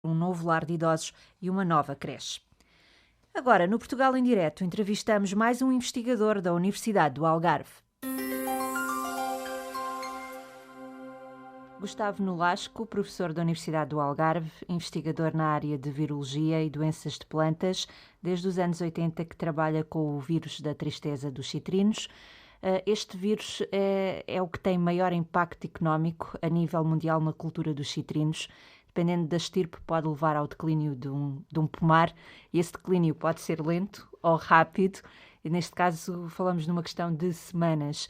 um novo lar de idosos e uma nova creche. Agora, no Portugal em Direto, entrevistamos mais um investigador da Universidade do Algarve. Gustavo Nolasco, professor da Universidade do Algarve, investigador na área de virologia e doenças de plantas, desde os anos 80 que trabalha com o vírus da tristeza dos citrinos. Este vírus é o que tem maior impacto económico a nível mundial na cultura dos citrinos. Dependendo da estirpe, pode levar ao declínio de um pomar, e esse declínio pode ser lento ou rápido. E neste caso, falamos numa questão de semanas.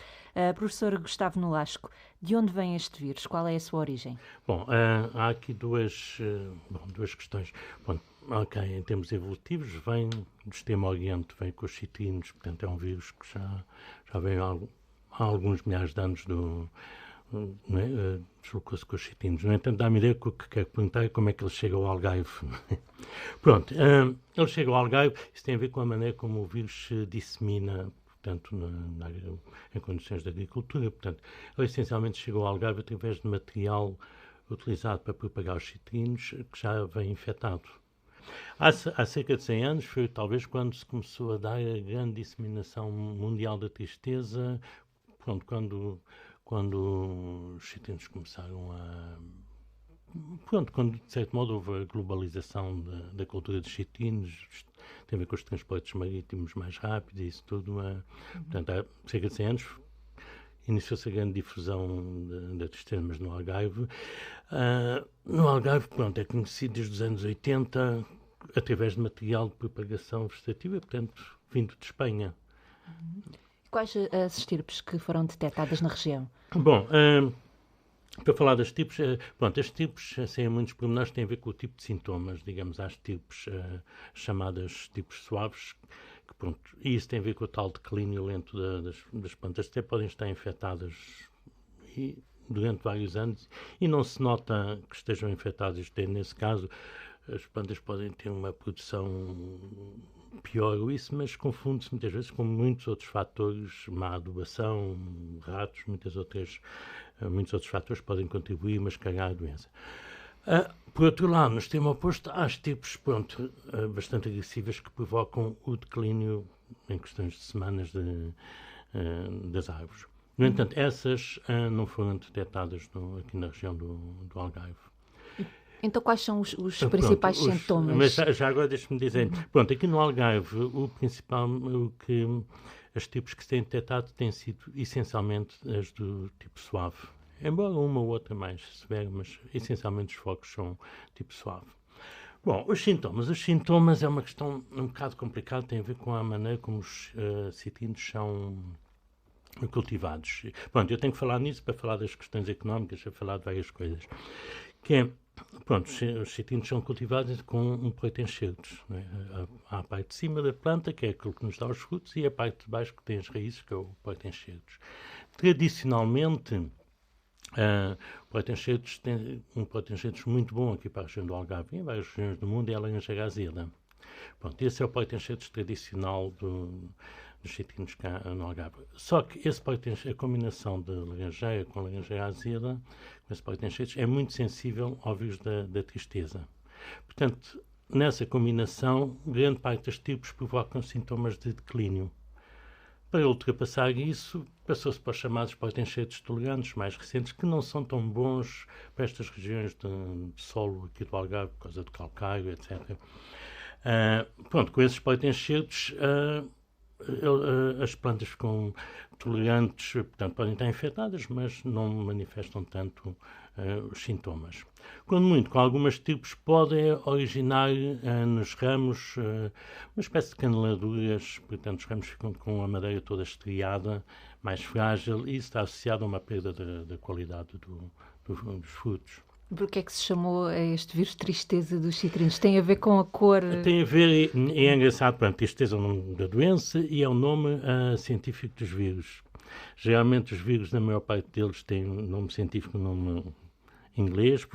Professor Gustavo Nolasco, de onde vem este vírus? Qual é a sua origem? Bom, há aqui duas questões. Bom, ok, em termos evolutivos, vem do Extremo Oriente, vem com os citrinos, portanto é um vírus que já vem há alguns milhares de anos deslocou-se com os citrinos. No entanto, dá-me ideia que o que quero perguntar é como é que ele chega ao Algarve. Pronto, ele chega ao Algarve, isso tem a ver com a maneira como o vírus se dissemina, portanto, em condições de agricultura. Portanto, ele essencialmente chegou ao Algarve através de material utilizado para propagar os citrinos que já vem infectado. Há cerca de 100 anos foi talvez quando se começou a dar a grande disseminação mundial da tristeza, pronto, quando os citrinos começaram quando de certo modo houve a globalização da cultura dos citrinos, tem a ver com os transportes marítimos mais rápidos e isso tudo. Portanto, há cerca de 100 anos iniciou-se a grande difusão da tristeza, mas no Algarve. No Algarve, pronto, é conhecido desde os anos 80 através de material de propagação vegetativa, portanto, vindo de Espanha. Quais as estirpes que foram detectadas na região? Bom, para falar das tipos, pronto, as tipos, sem muitos pormenores, têm a ver com o tipo de sintomas. Digamos, há as tipos chamadas tipos suaves, que, pronto, e isso tem a ver com o tal declínio lento das plantas. Até podem estar infectadas durante vários anos e não se nota que estejam infectadas. Nesse caso, as plantas podem ter uma produção pior ou isso, mas confunde-se muitas vezes com muitos outros fatores, má adubação, ratos, muitos outros fatores podem contribuir a mascarar a doença. Por outro lado, no extremo oposto, há tipos bastante agressivas que provocam o declínio em questões de semanas das árvores. No entanto, essas não foram detectadas aqui na região do Algarve. Então, quais são os principais sintomas? Mas já agora deixe-me dizer, pronto, aqui no Algarve, as tipos que se têm detectado têm sido essencialmente as do tipo suave. Embora uma ou outra mais severa, mas essencialmente os focos são tipo suave. Bom, os sintomas é uma questão um bocado complicada, tem a ver com a maneira como os citrinos são cultivados. Pronto, eu tenho que falar nisso para falar das questões económicas, para falar de várias coisas. Pronto, os citrinos são cultivados com um protencertos. Há a parte de cima da planta, que é aquilo que nos dá os frutos, e a parte de baixo, que tem as raízes, que é o protencertos. Tradicionalmente, o protencertos tem um protencertos muito bom aqui para a região do Algarve, em várias regiões do mundo, é a laranjeira azeda. Pronto, esse é o protencertos tradicional dos citrinos cá no Algarve. Só que a combinação de laranjeira com laranjeira azeda, com esse protencertos, é muito sensível ao vírus da tristeza. Portanto, nessa combinação, grande parte dos tipos provocam sintomas de declínio. Para ultrapassar isso, passou-se para os chamados protencertos tolerantes mais recentes, que não são tão bons para estas regiões de solo aqui do Algarve, por causa do calcário, etc. Com esses protencertos, as plantas ficam tolerantes, portanto podem estar infectadas, mas não manifestam tanto os sintomas. Quando muito, com algumas tipos, podem originar nos ramos uma espécie de caneladuras, portanto os ramos ficam com a madeira toda estriada, mais frágil, e isso está associado a uma perda da qualidade dos frutos. Porquê é que se chamou a este vírus tristeza dos citrinos? Tem a ver com a cor? Tem a ver, e é engraçado, tristeza é o nome da doença e é o nome científico dos vírus. Geralmente os vírus, na maior parte deles, têm um nome científico, um nome inglês,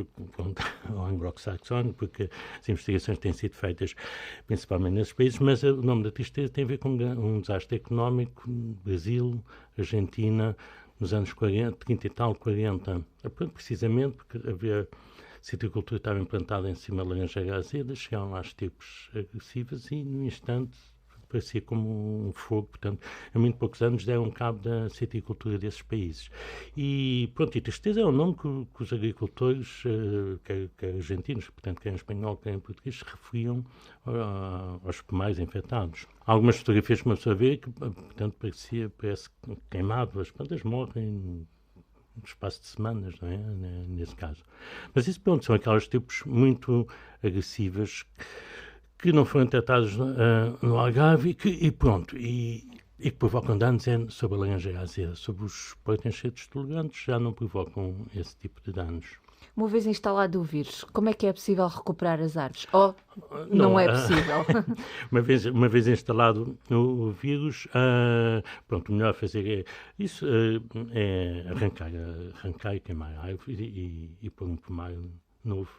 ou anglo-saxónico, porque as investigações têm sido feitas principalmente nesses países, mas o nome da tristeza tem a ver com um desastre económico, Brasil, Argentina, nos anos 30 e tal, 40, precisamente porque havia citricultura estava implantada em cima da laranjeira azeda, chegaram lá as tipos agressivas e, no instante, parecia como um fogo. Portanto, em muito poucos anos deram cabo da citricultura desses países. E, pronto, e tristeza é o nome que os agricultores, quer argentinos, portanto, quer em espanhol, quer em português, se referiam aos pomares infectados. Há algumas fotografias que uma pessoa vê que, portanto, parece queimado, as plantas morrem no espaço de semanas, não é? Nesse caso. Mas isso, pronto, são aquelas tipos muito agressivas que não foram tratados no Algarve e pronto, e que provocam danos sobre a laranjeira azeda. Sobre os portenchetos tolerantes já não provocam esse tipo de danos. Uma vez instalado o vírus, como é que é possível recuperar as árvores? Ou não é possível? Uma vez instalado o vírus, pronto, o melhor a fazer é arrancar e queimar a árvore e pôr um pomar novo.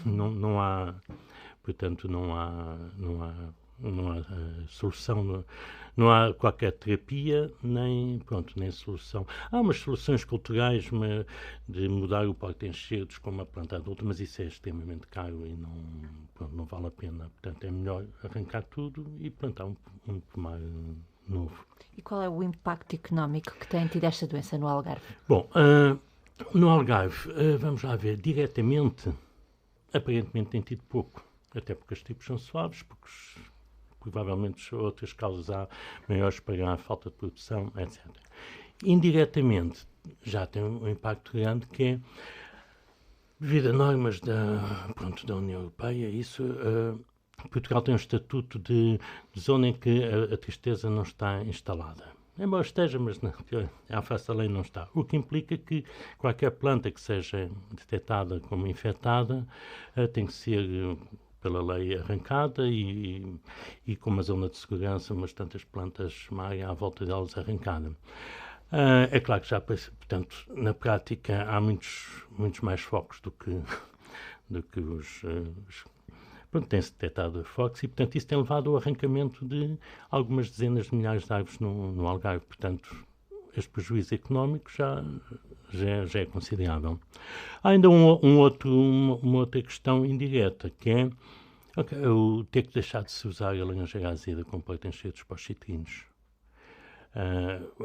Não há, portanto, não há solução, não há qualquer terapia, nem solução. Há umas soluções culturais de mudar o porta-enxertos com uma planta adulta, mas isso é extremamente caro e não vale a pena. Portanto, é melhor arrancar tudo e plantar um pomar novo. E qual é o impacto económico que tem tido esta doença no Algarve? Bom, no Algarve, vamos lá ver, diretamente, aparentemente tem tido pouco, até porque os tipos são suaves, porque provavelmente outras causas há maiores para a falta de produção, etc. Indiretamente, já tem um impacto grande que é, devido a normas da União Europeia, Portugal tem um estatuto de zona em que a tristeza não está instalada. Embora esteja, mas à face da lei não está. O que implica que qualquer planta que seja detectada como infectada tem que ser, pela lei, arrancada e com uma zona de segurança, umas tantas plantas, uma área à volta delas arrancada. É claro que já, portanto, na prática há muitos mais focos do que os tem-se detectado focos e, portanto, isso tem levado ao arrancamento de algumas dezenas de milhares de árvores no Algarve. Portanto, este prejuízo económico já é considerável. Há ainda uma outra questão indireta, que é o ter que deixar de se usar a laranjeira azeda com porta-enxertos para os citrinos.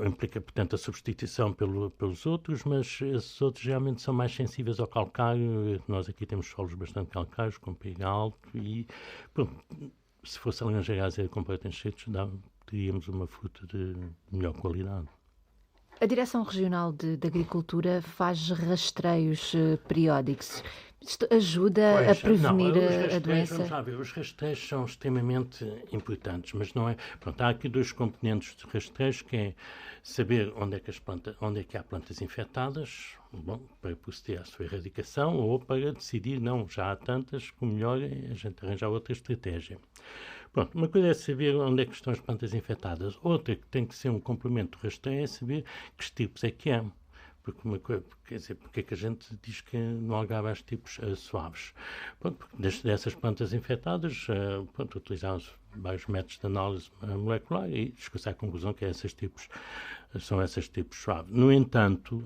Implica, portanto, a substituição pelos outros, mas esses outros geralmente são mais sensíveis ao calcário. Nós aqui temos solos bastante calcários, com pH alto, e pronto, se fosse a laranjeira azeda com porta-enxertos, teríamos uma fruta de melhor qualidade. A Direção Regional de Agricultura faz rastreios periódicos. Isto ajuda a prevenir a doença? Vamos lá ver, os rastreios são extremamente importantes, mas não é... Pronto, há aqui dois componentes de rastreios, que é saber onde é que há plantas infectadas, para proceder à sua erradicação, ou para decidir, não, já há tantas, que o melhor é a gente arranjar outra estratégia. Pronto, uma coisa é saber onde é que estão as plantas infectadas, outra que tem que ser um complemento do rastreio é saber que tipos é que há. Quer dizer, porque é que a gente diz que no Algarve há tipos suaves? Pronto, dessas plantas infectadas, utilizaram-se vários métodos de análise molecular e chegou-se à conclusão que são esses tipos suaves. No entanto,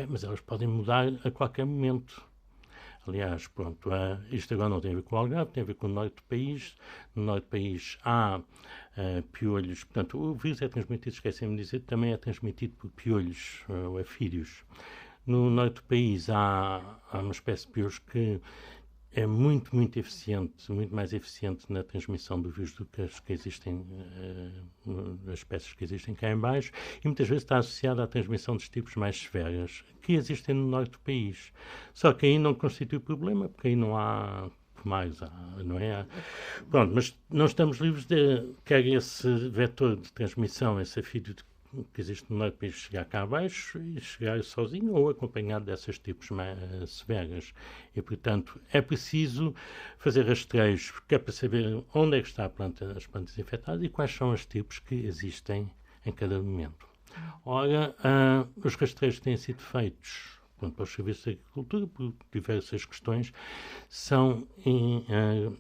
mas elas podem mudar a qualquer momento. Aliás, isto agora não tem a ver com o Algarve, tem a ver com o norte do país. No norte do país há piolhos, portanto, o vírus é transmitido, esqueci-me de dizer, também é transmitido por piolhos, ou afídeos. No norte do país há uma espécie de piolhos que é muito, muito eficiente, muito mais eficiente na transmissão do vírus do que as espécies que existem cá em baixo, e muitas vezes está associada à transmissão dos tipos mais severas que existem no norte do país. Só que aí não constitui problema, porque aí não há pomares, não é? Pronto, mas não estamos livres de quer esse vetor de transmissão, esse afídeo que existe no norte do país, chegar cá abaixo e chegar sozinho ou acompanhado dessas tipos mais severas. E, portanto, é preciso fazer rastreios, que é para saber onde é que está as plantas infectadas e quais são os tipos que existem em cada momento. Ora, os rastreios têm sido feitos para os serviços de agricultura, por diversas questões, são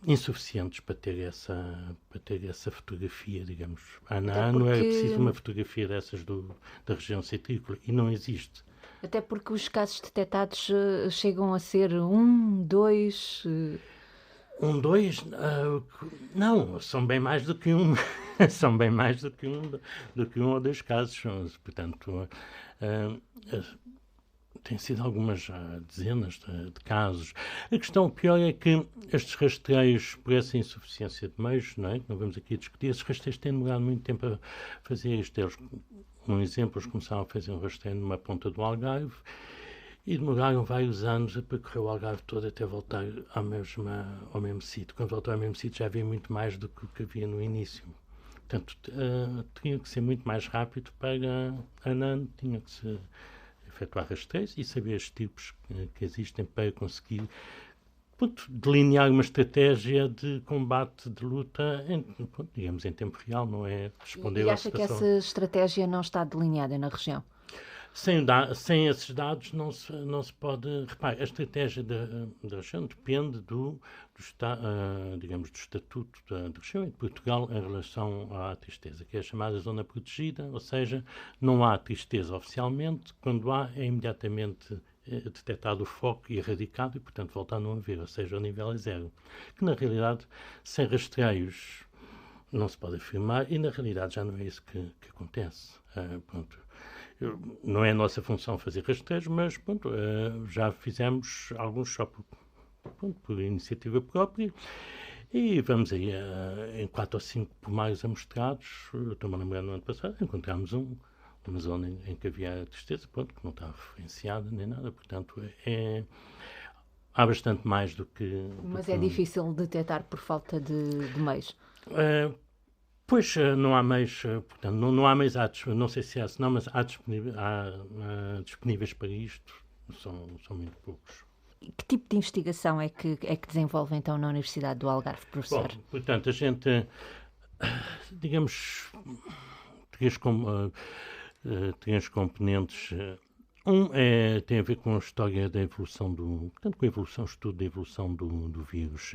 insuficientes para ter essa fotografia, digamos. Ano a ano é preciso uma fotografia dessas da região citrícola e não existe. Até porque os casos detectados chegam a ser 1, 2... Dois, não, são bem mais do que um, são bem mais do que um ou dois casos. Portanto, tem sido algumas dezenas de casos. A questão pior é que estes rastreios, por essa insuficiência de meios, não é? Que não vamos aqui discutir, esses rastreios têm demorado muito tempo a fazer isto. Eles, um exemplo, eles começaram a fazer um rastreio numa ponta do Algarve e demoraram vários anos a percorrer o Algarve todo até voltar ao mesmo sítio. Quando voltou ao mesmo sítio já havia muito mais do que o que havia no início. Portanto, tinha que ser muito mais rápido para a ANAN, tinha que se efetuar rastreios e saber os tipos que existem para conseguir delinear uma estratégia de combate, de luta, digamos, em tempo real, não é responder E acha que essa estratégia não está delineada na região? Sem esses dados não se pode... Repare, a estratégia da região depende digamos, do estatuto da região e de Portugal em relação à tristeza, que é a chamada zona protegida, ou seja, não há tristeza oficialmente, quando há é imediatamente detectado o foco e erradicado e, portanto, volta a não haver, ou seja, o nível é zero. Que, na realidade, sem rastreios não se pode afirmar e, na realidade, já não é isso que acontece. Pronto. Não é a nossa função fazer rastreios, mas pronto, já fizemos alguns só por iniciativa própria e vamos aí em 4 ou 5 pomares amostrados. Estou-me a lembrar no ano passado, encontramos uma zona em que havia tristeza, pronto, que não está referenciada nem nada, portanto há bastante mais do que... Mas é difícil detectar por falta de meios? Pois, não há meios, portanto, não há meios, não sei se há, não, mas há disponíveis para isto, são muito poucos. E que tipo de investigação é que desenvolve então na Universidade do Algarve, professor? Bom, portanto, a gente, digamos, três componentes. Tem a ver com a história da evolução portanto, com a evolução, estudo da evolução do vírus.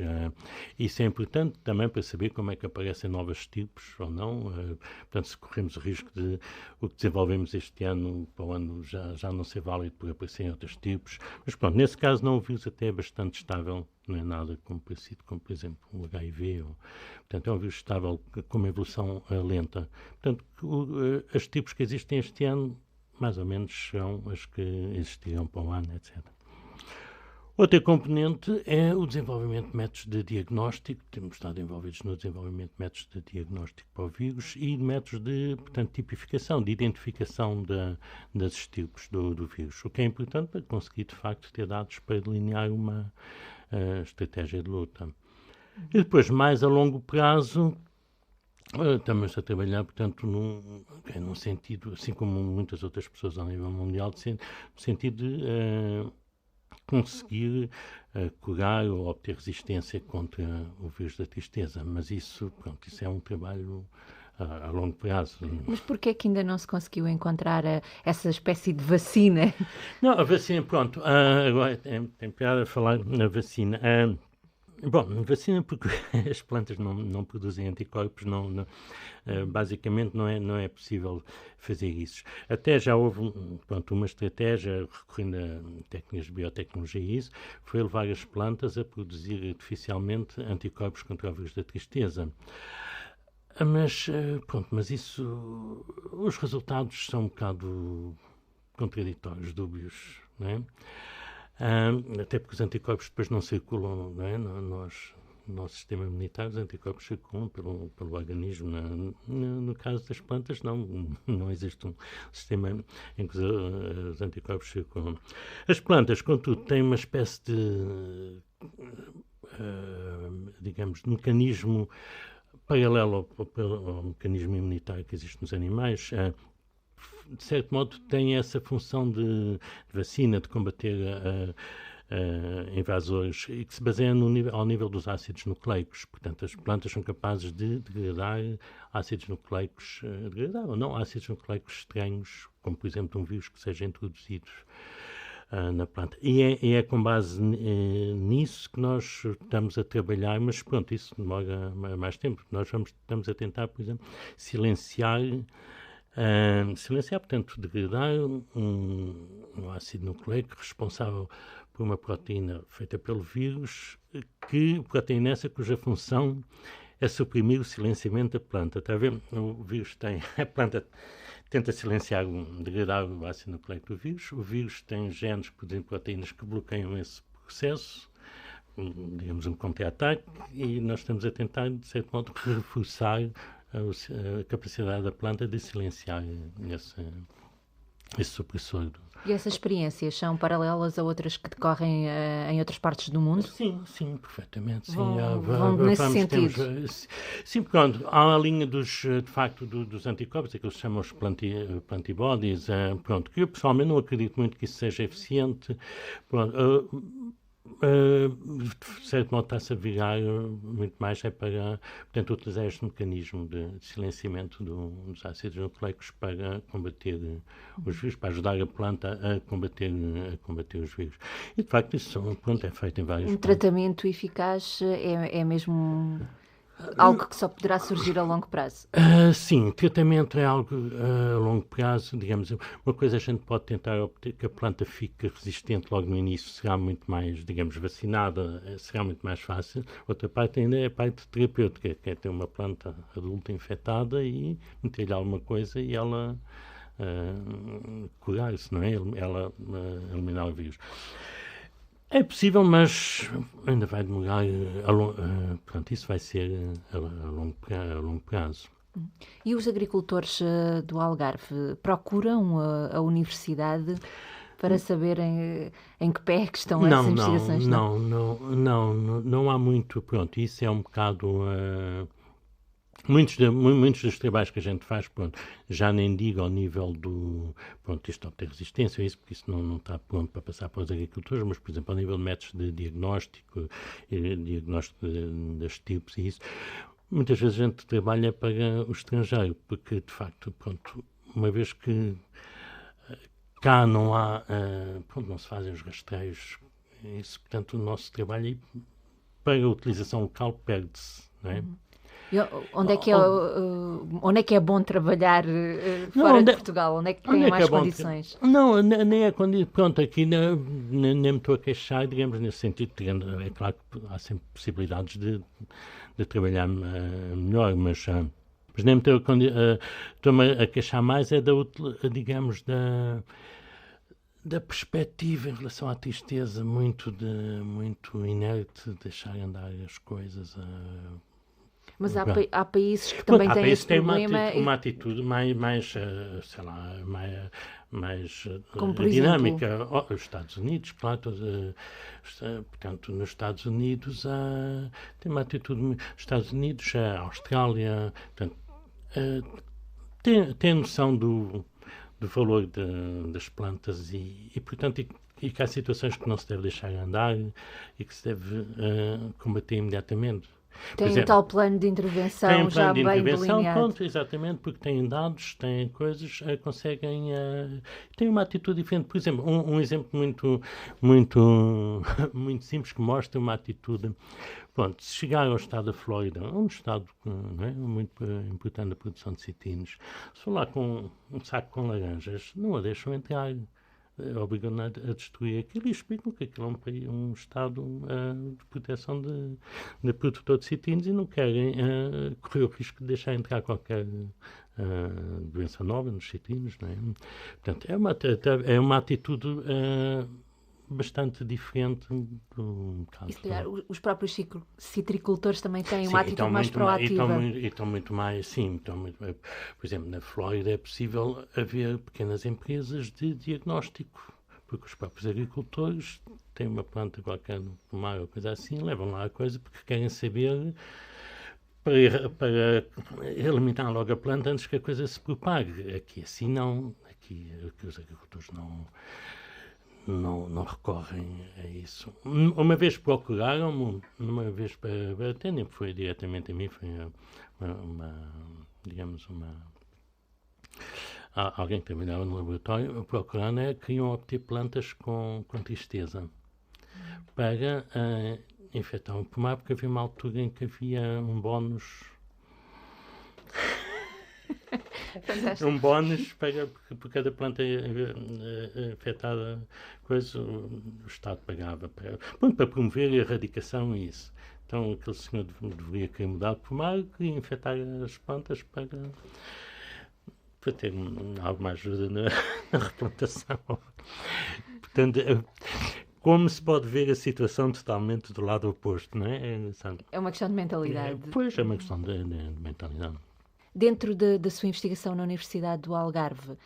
Isso é importante também para saber como é que aparecem novos tipos ou não. Portanto, se corremos o risco de o que desenvolvemos este ano, para o ano já não ser válido por aparecerem outros tipos. Mas pronto, nesse caso não, o vírus até é bastante estável, não é nada como parecido com, por exemplo, o HIV. Portanto, é um vírus estável com uma evolução lenta. Portanto, os tipos que existem este ano mais ou menos são as que existiam para o ano, etc. Outra componente é o desenvolvimento de métodos de diagnóstico. Temos estado envolvidos no desenvolvimento de métodos de diagnóstico para o vírus e de métodos de, portanto, tipificação, de identificação das estirpes do vírus, o que é importante para conseguir, de facto, ter dados para delinear uma estratégia de luta. E depois, mais a longo prazo, estamos a trabalhar, portanto, num sentido, assim como muitas outras pessoas a nível mundial, no sentido de conseguir curar ou obter resistência contra o vírus da tristeza. Mas isso é um trabalho a longo prazo. Mas porquê é que ainda não se conseguiu encontrar essa espécie de vacina? Não, a vacina, pronto, agora tem piada falar na vacina. Bom, vacina porque as plantas não produzem anticorpos, basicamente não é possível fazer isso. Até já houve uma estratégia, recorrendo a técnicas de biotecnologia e isso, foi levar as plantas a produzir artificialmente anticorpos contra o vírus da tristeza. Mas isso, os resultados são um bocado contraditórios, dúbios, não é? Até porque os anticorpos depois não circulam, não é? No nosso sistema imunitário, os anticorpos circulam pelo organismo. No caso das plantas, não existe um sistema em que os anticorpos circulam. As plantas, contudo, têm uma espécie de, digamos, de mecanismo paralelo ao mecanismo imunitário que existe nos animais. De certo modo, tem essa função de vacina, de combater invasores, e que se baseia ao nível dos ácidos nucleicos. Portanto, as plantas são capazes de degradar ácidos nucleicos, degradar ou não ácidos nucleicos estranhos, como, por exemplo, um vírus que seja introduzido na planta. E é com base nisso que nós estamos a trabalhar, mas pronto, isso demora mais tempo. Nós estamos a tentar, por exemplo, silenciar Silenciar, portanto, degradar um ácido nucleico responsável por uma proteína feita pelo vírus, proteína essa cuja função é suprimir o silenciamento da planta. Está a ver? O vírus a planta tenta silenciar, degradar o ácido nucleico do vírus. O vírus tem genes que produzem proteínas que bloqueiam esse processo, digamos um contra-ataque, e nós estamos a tentar, de certo modo, reforçar a capacidade da planta de silenciar esse supressor. E essas experiências são paralelas a outras que decorrem em outras partes do mundo? Sim, perfeitamente. Vão nesse sentido? Sim, pronto. Há a linha de facto, dos anticorpos, aqueles que se chamam os antibodies, pronto, que eu pessoalmente não acredito muito que isso seja eficiente. Pronto, de certo modo está-se a virar muito mais para, portanto, utilizar este mecanismo de silenciamento dos ácidos nucleicos para combater os vírus, para ajudar a planta a combater os vírus. E, de facto, isso é feito em vários pontos. Tratamento eficaz é mesmo algo que só poderá surgir a longo prazo? Sim, tratamento é algo a longo prazo, digamos. Uma coisa a gente pode tentar obter que a planta fique resistente logo no início, será muito mais, digamos, vacinada, será muito mais fácil. Outra parte ainda é a parte terapêutica, que é ter uma planta adulta infectada e meter-lhe alguma coisa e ela curar-se, não é? Ela eliminar o vírus. É possível, mas ainda vai demorar. Portanto, isso vai ser a longo prazo. E os agricultores do Algarve procuram a universidade para saberem em que pé que estão essas investigações? Não há muito. Pronto, isso é um bocado. Muitos dos trabalhos que a gente faz, pronto, já nem digo ao nível do, pronto, isto obter resistência, isso, porque isso não está pronto para passar para os agricultores, mas, por exemplo, ao nível de métodos de diagnóstico das tipos e isso, muitas vezes a gente trabalha para o estrangeiro, porque, de facto, pronto, uma vez que cá não há, pronto, não se fazem os rastreios, isso, portanto, o nosso trabalho para a utilização local perde-se, não é? E onde é que é bom trabalhar fora de Portugal? Onde é que tem mais condições? Não, nem é condição. Pronto, aqui nem me estou a queixar, digamos, nesse sentido. É claro que há sempre possibilidades de trabalhar melhor, mas nem me estou-me a queixar mais digamos, da perspectiva em relação à tristeza muito inerte, de deixar andar as coisas Mas há países que também têm esse problema. Uma atitude mais sei lá, mais Dinâmica. Os Estados Unidos, claro, portanto, nos Estados Unidos tem uma atitude. Os Estados Unidos, a Austrália, portanto, tem noção do valor das plantas e portanto, e que há situações que não se deve deixar andar e que se deve combater imediatamente. Tem um tal plano de intervenção já bem delineado. Pronto, exatamente, porque têm dados, têm coisas, conseguem... têm uma atitude diferente. Por exemplo, um exemplo muito simples que mostra uma atitude... Pronto, se chegar ao estado da Flórida, um estado não é, muito importante da produção de cetíneos, se for lá com um saco com laranjas, não a deixam entrar. Obrigam-na a destruir aquilo e explicam que aquilo é um estado de proteção de produtor de cetíneos e não querem correr o risco de deixar entrar qualquer doença nova nos cetíneos, não é? Portanto, é uma atitude bastante diferente do caso. E se calhar os próprios citricultores também têm uma atitude mais proativa. E estão muito mais, sim. Por exemplo, na Flórida é possível haver pequenas empresas de diagnóstico, porque os próprios agricultores têm uma planta qualquer no pomar ou coisa assim, levam lá a coisa porque querem saber para eliminar logo a planta antes que a coisa se propague. Aqui assim não. Aqui os agricultores não recorrem a isso. Uma vez procuraram-me, até nem foi diretamente a mim, foi alguém que trabalhava no laboratório, procurando queriam obter plantas com tristeza para infectar o pomar, porque havia uma altura em que havia um bónus Fantástico. Um bónus por cada planta afetada, coisa, o Estado pagava para promover a erradicação e isso. Então aquele senhor deveria querer mudar de pomar e infectar as plantas para ter alguma ajuda na replantação. Portanto, como se pode ver a situação totalmente do lado oposto, não é? É uma questão de mentalidade. Pois, é uma questão de mentalidade. Dentro da sua investigação na Universidade do Algarve,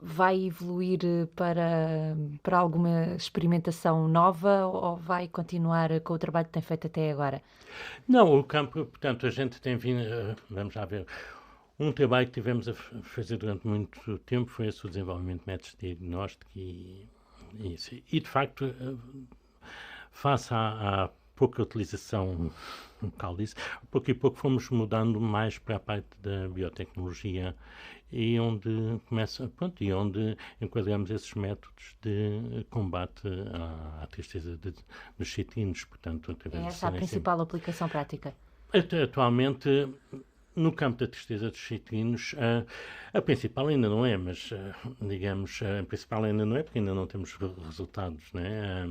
vai evoluir para alguma experimentação nova ou vai continuar com o trabalho que tem feito até agora? Não, o campo, portanto, a gente tem vindo, vamos lá ver, um trabalho que tivemos a fazer durante muito tempo foi esse o desenvolvimento de métodos de diagnóstico e isso. E, de facto, face à pouca utilização local disso, pouco e pouco fomos mudando mais para a parte da biotecnologia e onde onde enquadramos esses métodos de combate à tristeza dos citrinos. Portanto, É essa a principal aplicação prática? Atualmente, no campo da tristeza dos citrinos, a principal ainda não é, mas, digamos, a principal ainda não é, porque ainda não temos resultados, né?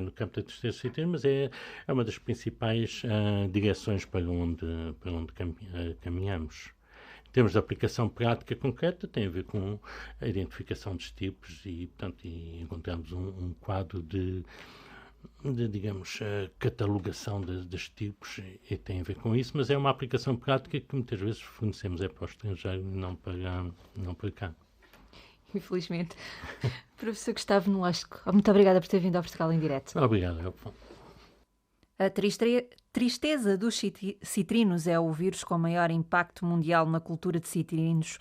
No campo da tristeza dos citrinos, mas é uma das principais direções para onde caminhamos. Em termos de aplicação prática concreta, tem a ver com a identificação dos tipos e, portanto, encontramos um quadro de digamos, catalogação dos tipos e tem a ver com isso, mas é uma aplicação prática que muitas vezes fornecemos para o estrangeiro e não para cá. Infelizmente. Professor Gustavo Nolasco, muito obrigada por ter vindo ao Portugal em Direto. Obrigado, Elfon. A tristeza dos citrinos é o vírus com maior impacto mundial na cultura de citrinos.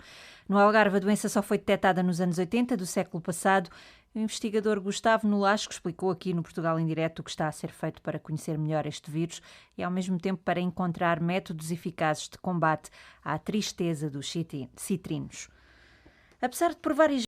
No Algarve, a doença só foi detectada nos anos 80 do século passado. O investigador Gustavo Nolasco explicou aqui no Portugal em Direto o que está a ser feito para conhecer melhor este vírus e, ao mesmo tempo, para encontrar métodos eficazes de combate à tristeza dos citrinos. Apesar de por várias